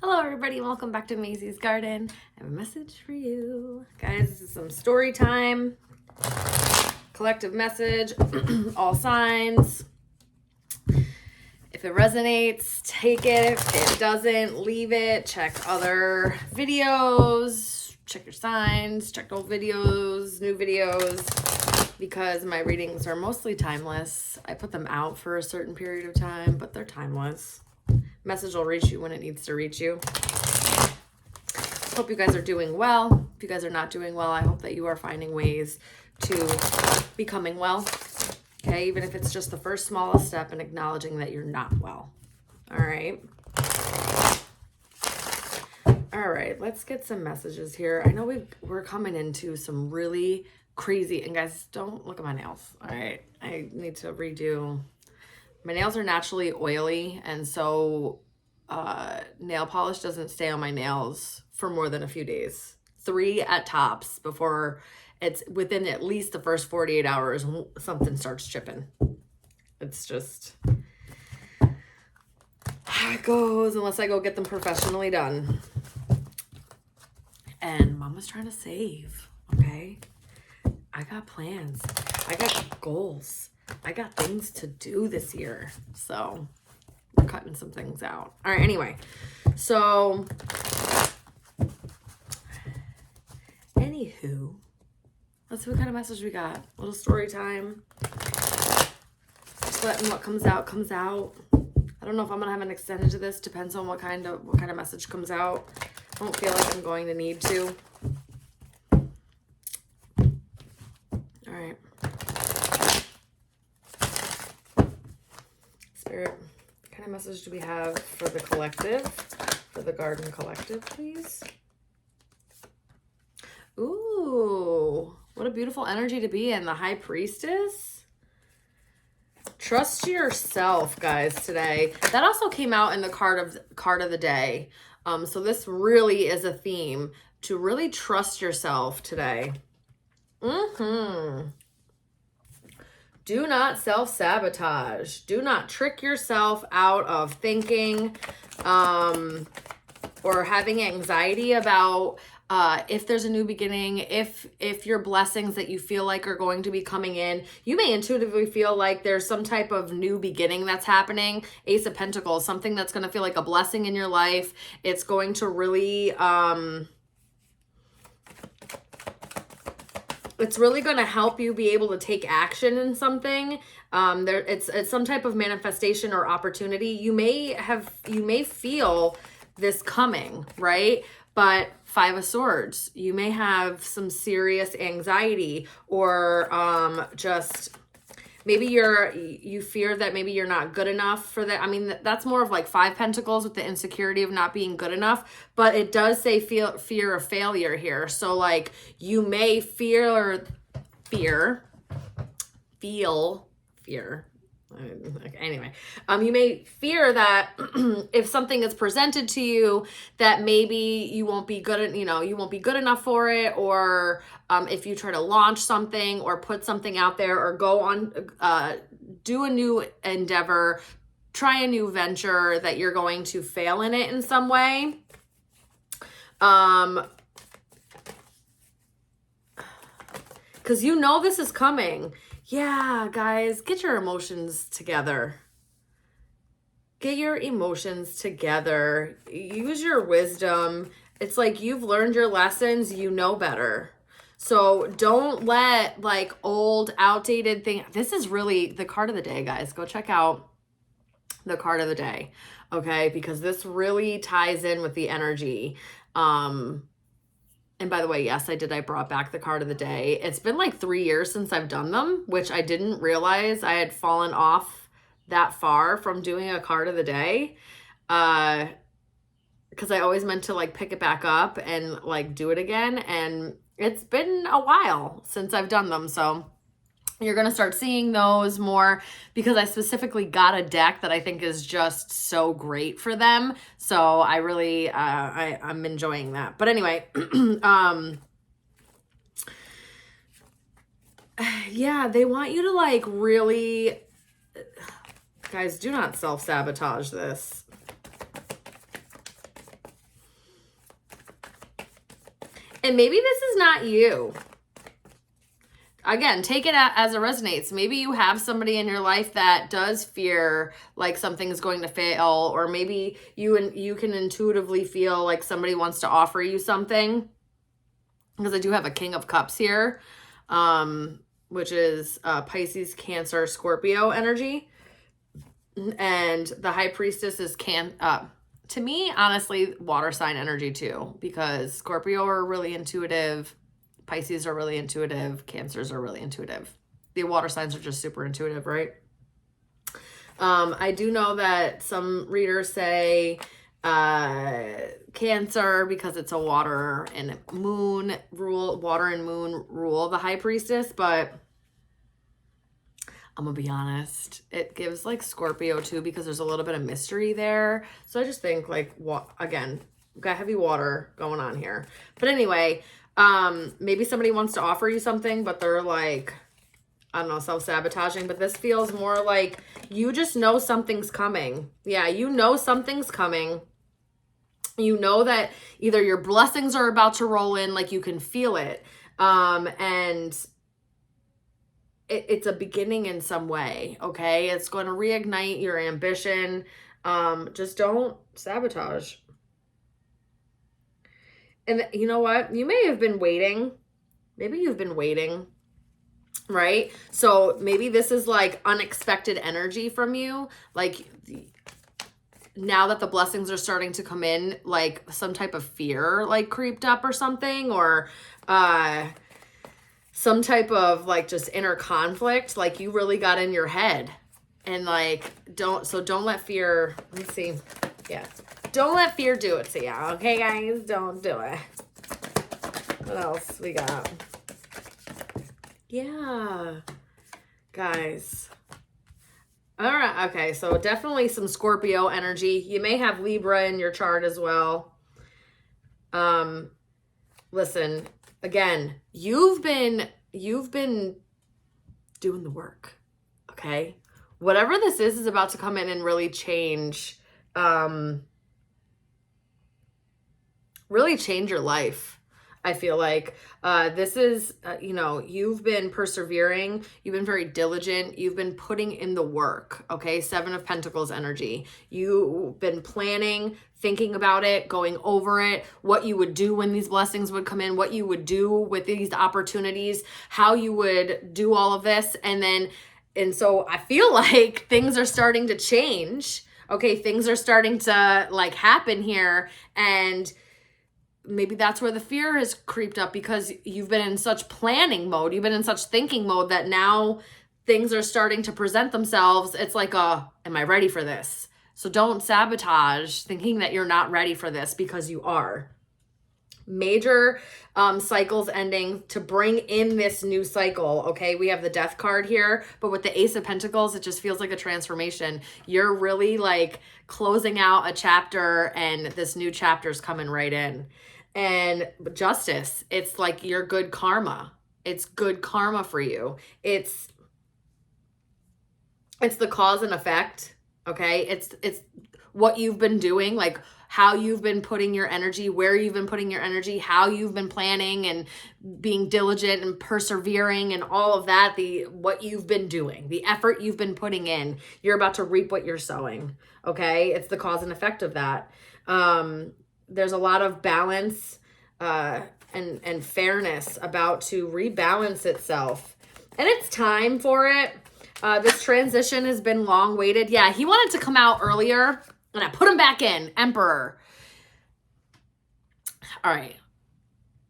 Hello everybody, welcome back to Mazysgarden. I have a message for you. Guys, this is some story time. Collective message, all signs. If it resonates, take it. If it doesn't, leave it. Check other videos. Check your signs. Check old videos, new videos. Because my readings are mostly timeless. I put them out for a certain period of time, but they're timeless. Message will reach you when it needs to reach you. Hope you guys are doing well. If you guys are not doing well, I hope that you are finding ways to becoming well. Okay, even if it's just the first smallest step in acknowledging that you're not well. All right. All right, let's get some messages here. I know we're coming into some really crazy, and guys, don't look at my nails. All right, I need to redo. My nails are naturally oily, and so nail polish doesn't stay on my nails for more than a few days. 3 at tops before it's within at least the first 48 hours, something starts chipping. It's just how it goes unless I go get them professionally done. And Mama's trying to save, okay? I got plans. I got goals. I got things to do this year. So we're cutting some things out. All right, anyway. So anywho, let's see what kind of message we got. A little story time. Just letting what comes out comes out. I don't know if I'm gonna have an extended to this. Depends on what kind of message comes out. I don't feel like I'm going to need to. All right. Spirit, what kind of message do we have for the collective? For the garden collective, please. Ooh, what a beautiful energy to be in. The High Priestess. Trust yourself, guys, today. That also came out in the card of the day. So this really is a theme to really trust yourself today. Do not self-sabotage. Do not trick yourself out of thinking or having anxiety about if there's a new beginning, if your blessings that you feel like are going to be coming in. You may intuitively feel like there's some type of new beginning that's happening. Ace of Pentacles, something that's going to feel like a blessing in your life. It's going to really... it's really going to help you be able to take action in something. It's some type of manifestation or opportunity. You may feel this coming, right? But 5 of Swords, you may have some serious anxiety or just maybe you fear that maybe you're not good enough for that. I mean, that's more of like 5 Pentacles with the insecurity of not being good enough, but it does say fear of failure here. So like you may feel fear. Anyway, you may fear that if something is presented to you that maybe you won't be good, you won't be good enough for it, or if you try to launch something or put something out there or go on, do a new endeavor, try a new venture, that you're going to fail in it in some way. Because this is coming. Yeah, guys, get your emotions together. Get your emotions together. Use your wisdom. It's like you've learned your lessons, you know better. So don't let like old, outdated thing. This is really the card of the day, guys. Go check out the card of the day, okay? Because this really ties in with the energy. And by the way, yes, I brought back the card of the day. It's been like 3 years since I've done them, which I didn't realize I had fallen off that far from doing a card of the day. Because I always meant to like pick it back up and like do it again. And it's been a while since I've done them. So you're going to start seeing those more because I specifically got a deck that I think is just so great for them. So I really, I'm enjoying that. But anyway, yeah, they want you to like really, guys, do not self-sabotage this. And maybe this is not you. Again, take it as it resonates. Maybe you have somebody in your life that does fear like something is going to fail, or maybe you can intuitively feel like somebody wants to offer you something. Because I do have a King of Cups here, which is Pisces, Cancer, Scorpio energy. And the High Priestess is to me, honestly, water sign energy too, because Scorpio are really intuitive, Pisces are really intuitive, Cancers are really intuitive. The water signs are just super intuitive, right? I do know that some readers say Cancer because it's a water and moon rule, water and moon rule the High Priestess, but I'm gonna be honest, it gives like Scorpio too, because there's a little bit of mystery there. So I just think like, again, got heavy water going on here. But anyway, maybe somebody wants to offer you something, but they're like, I don't know, self-sabotaging. But this feels more like you just know something's coming. Yeah, you know something's coming. You know that either your blessings are about to roll in, like you can feel it. And it's a beginning in some way, okay? It's going to reignite your ambition. Just don't sabotage. And you know what? You may have been waiting. Maybe you've been waiting, right? So maybe this is like unexpected energy from you. Like now that the blessings are starting to come in, like some type of fear like creeped up or something, or some type of like just inner conflict, like you really got in your head. And like don't let fear, let me see. Yeah. Don't let fear do it to you. Okay, guys? Don't do it. What else we got? Yeah. Guys. All right. Okay. So definitely some Scorpio energy. You may have Libra in your chart as well. Listen, again, you've been doing the work. Okay. Whatever this is about to come in and really change, really change your life. I feel like this is, you've been persevering. You've been very diligent. You've been putting in the work. Okay. 7 of Pentacles energy. You've been planning, thinking about it, going over it, what you would do when these blessings would come in, what you would do with these opportunities, how you would do all of this. And so I feel like things are starting to change. Okay. Things are starting to like happen here, and maybe that's where the fear has creeped up, because you've been in such planning mode. You've been in such thinking mode that now things are starting to present themselves. It's like, am I ready for this? So don't sabotage thinking that you're not ready for this, because you are. Major cycles ending to bring in this new cycle. Okay, we have the Death card here, but with the Ace of Pentacles, it just feels like a transformation. You're really like closing out a chapter, and this new chapter's coming right in. And Justice, it's like your good karma. It's good karma for you. It's the cause and effect. Okay, it's what you've been doing, like how you've been putting your energy, where you've been putting your energy, how you've been planning and being diligent and persevering and all of that, what you've been doing, the effort you've been putting in, you're about to reap what you're sowing. Okay, it's the cause and effect of that. There's a lot of balance and fairness about to rebalance itself, and it's time for it. This transition has been long waited. Yeah, he wanted to come out earlier, and I put him back in. Emperor. All right.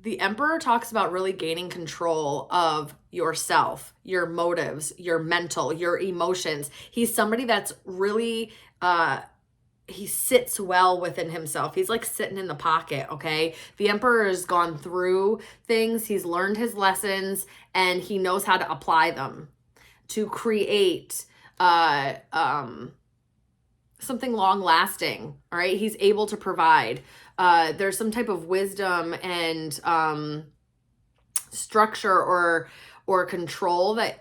The Emperor talks about really gaining control of yourself, your motives, your mental, your emotions. He's somebody that's really, he sits well within himself. He's like sitting in the pocket, okay? The Emperor has gone through things. He's learned his lessons, and he knows how to apply them to create something long lasting. All right. He's able to provide. There's some type of wisdom and structure or control that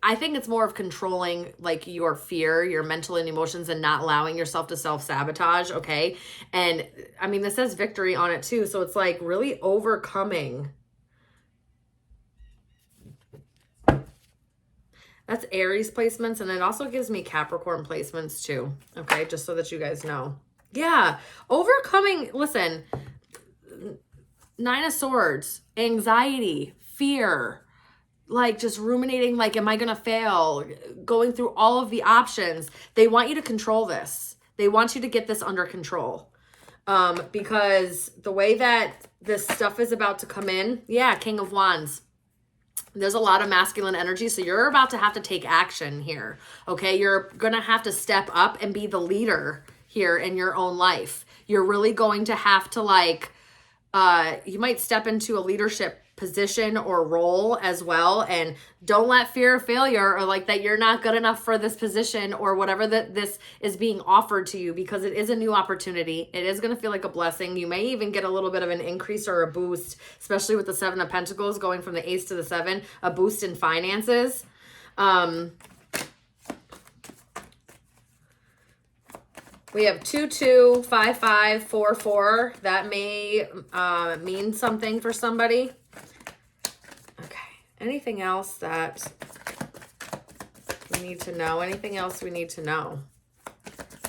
I think it's more of controlling like your fear, your mental and emotions, and not allowing yourself to self-sabotage, okay? And I mean, this says victory on it too. So it's like really overcoming. That's Aries placements, and it also gives me Capricorn placements too, okay? Just so that you guys know. Yeah, overcoming, listen, Nine of Swords, anxiety, fear, like just ruminating, like, am I going to fail? Going through all of the options. They want you to control this. They want you to get this under control. Because the way that this stuff is about to come in, yeah, King of Wands. There's a lot of masculine energy, so you're about to have to take action here, okay? You're going to have to step up and be the leader here in your own life. You're really going to have to, like, you might step into a leadership position or role as well, and don't let fear of failure or like that you're not good enough for this position or whatever that this is being offered to you, because it is a new opportunity. It is going to feel like a blessing. You may even get a little bit of an increase or a boost, especially with the Seven of Pentacles going from the Ace to the Seven, a boost in finances. We have 2, 2, 5, 5, 4, 4. That may mean something for somebody. Okay. Anything else that we need to know? Anything else we need to know?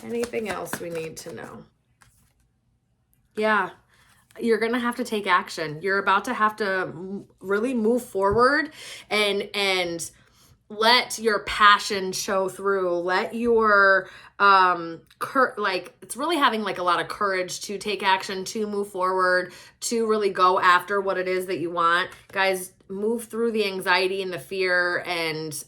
Anything else we need to know? Yeah. You're going to have to take action. You're about to have to really move forward and let your passion show through. Let your like, it's really having like a lot of courage to take action, to move forward, to really go after what it is that you want. Guys, move through the anxiety and the fear, and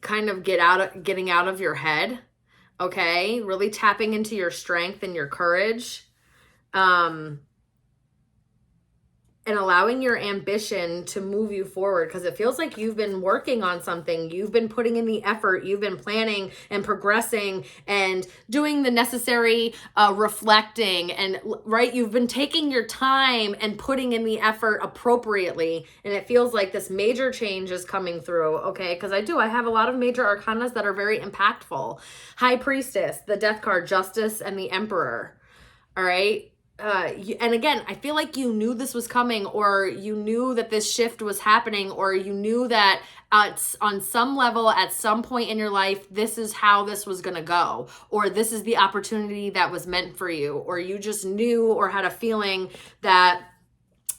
kind of getting out of your head. Okay? Really tapping into your strength and your courage. And allowing your ambition to move you forward, because it feels like you've been working on something. You've been putting in the effort. You've been planning and progressing and doing the necessary reflecting, and right, you've been taking your time and putting in the effort appropriately, and it feels like this major change is coming through, okay? Because I have a lot of major arcanas that are very impactful. High Priestess, the Death card, Justice, and the Emperor. All right. And again, I feel like you knew this was coming, or you knew that this shift was happening, or you knew that on some level, at some point in your life, this is how this was going to go, or this is the opportunity that was meant for you, or you just knew or had a feeling that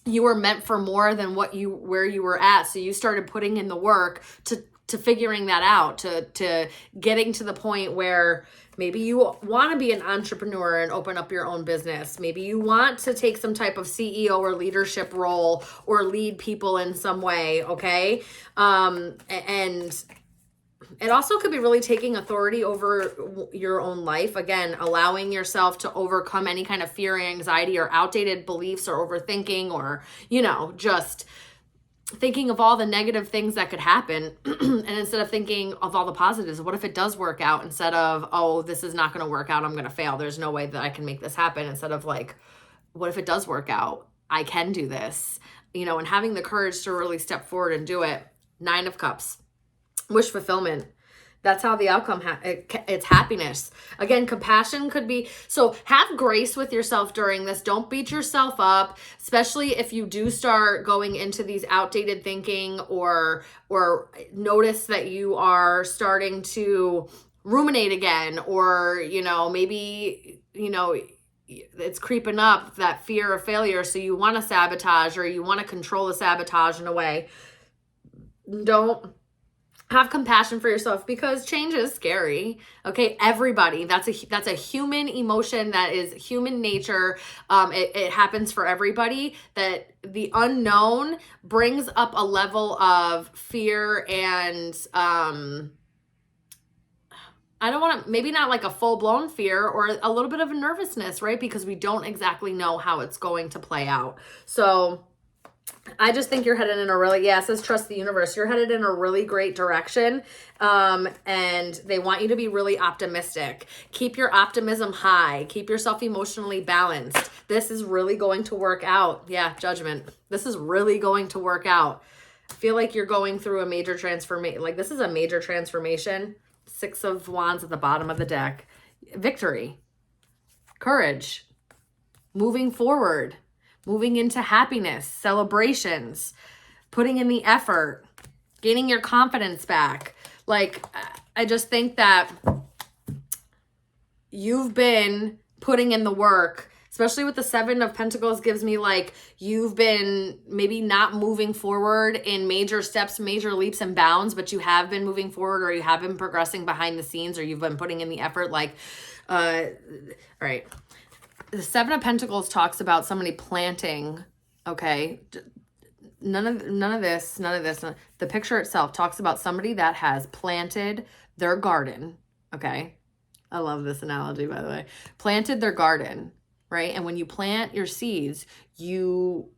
you were meant for more than where you were at. So you started putting in the work to figuring that out, to getting to the point where maybe you want to be an entrepreneur and open up your own business. Maybe you want to take some type of CEO or leadership role or lead people in some way, okay? And it also could be really taking authority over your own life. Again, allowing yourself to overcome any kind of fear, anxiety, or outdated beliefs, or overthinking, or, just thinking of all the negative things that could happen. And instead of thinking of all the positives, what if it does work out, instead of, oh, this is not going to work out, I'm going to fail, there's no way that I can make this happen, instead of like, what if it does work out, I can do this, and having the courage to really step forward and do it. 9 of Cups, wish fulfillment. That's how the outcome, it's happiness. Again, compassion could be, so have grace with yourself during this. Don't beat yourself up, especially if you do start going into these outdated thinking, or notice that you are starting to ruminate again, or, maybe, it's creeping up, that fear of failure. So you want to sabotage, or you want to control the sabotage in a way. Don't. Have compassion for yourself, because change is scary. Okay, everybody. That's a human emotion. That is human nature. It happens for everybody. That the unknown brings up a level of fear and I don't want to, maybe not like a full-blown fear, or a little bit of a nervousness, right? Because we don't exactly know how it's going to play out. So I just think you're headed in a really, it says trust the universe. You're headed in a really great direction. And they want you to be really optimistic. Keep your optimism high. Keep yourself emotionally balanced. This is really going to work out. Yeah, Judgment. This is really going to work out. Feel like you're going through a major transformation. Like this is a major transformation. 6 of Wands at the bottom of the deck. Victory. Courage. Moving forward. Moving into happiness. Celebrations. Putting in the effort. Gaining your confidence back. Like, I just think that you've been putting in the work, especially with the 7 of Pentacles gives me like you've been maybe not moving forward in major steps, major leaps and bounds, but you have been moving forward, or you have been progressing behind the scenes, or you've been putting in the effort. Like, all right. The 7 of Pentacles talks about somebody planting, okay? None of this. The picture itself talks about somebody that has planted their garden, okay? I love this analogy, by the way. Planted their garden, right? And when you plant your seeds, you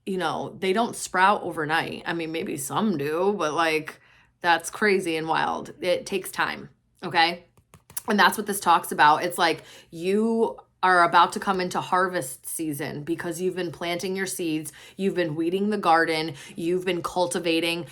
know, they don't sprout overnight. I mean, maybe some do, but like that's crazy and wild. It takes time, okay? And that's what this talks about. It's like you are about to come into harvest season because you've been planting your seeds, you've been weeding the garden, you've been cultivating,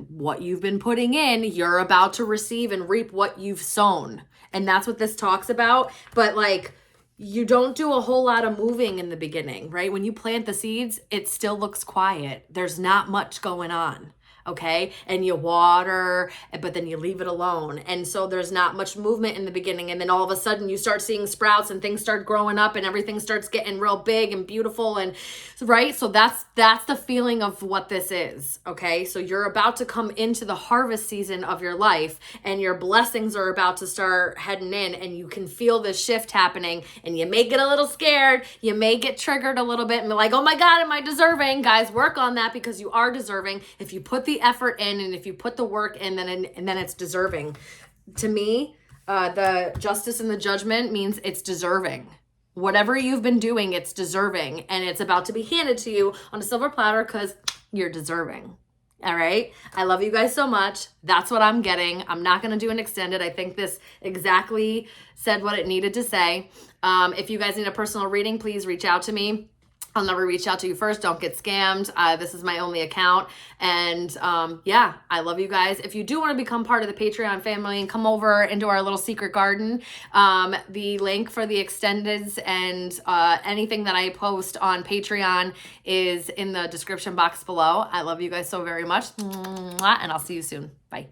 what you've been putting in, you're about to receive and reap what you've sown. And that's what this talks about. But like, you don't do a whole lot of moving in the beginning, right? When you plant the seeds, it still looks quiet. There's not much going on. Okay. And you water, but then you leave it alone. And so there's not much movement in the beginning. And then all of a sudden you start seeing sprouts and things start growing up and everything starts getting real big and beautiful. And right. So that's the feeling of what this is. Okay. So you're about to come into the harvest season of your life and your blessings are about to start heading in, and you can feel this shift happening, and you may get a little scared. You may get triggered a little bit and be like, oh my God, am I deserving? Guys, work on that, because you are deserving. If you put the effort in and if you put the work in, then it's deserving. To me, the justice and the judgment means it's deserving. Whatever you've been doing, it's deserving, and it's about to be handed to you on a silver platter because you're deserving. All right. I love you guys so much. That's what I'm getting. I'm not going to do an extended. I think this exactly said what it needed to say. If you guys need a personal reading, please reach out to me. I'll never reach out to you first. Don't get scammed. This is my only account. And yeah, I love you guys. If you do want to become part of the Patreon family and come over into our little secret garden, the link for the extendeds and anything that I post on Patreon is in the description box below. I love you guys so very much. And I'll see you soon. Bye.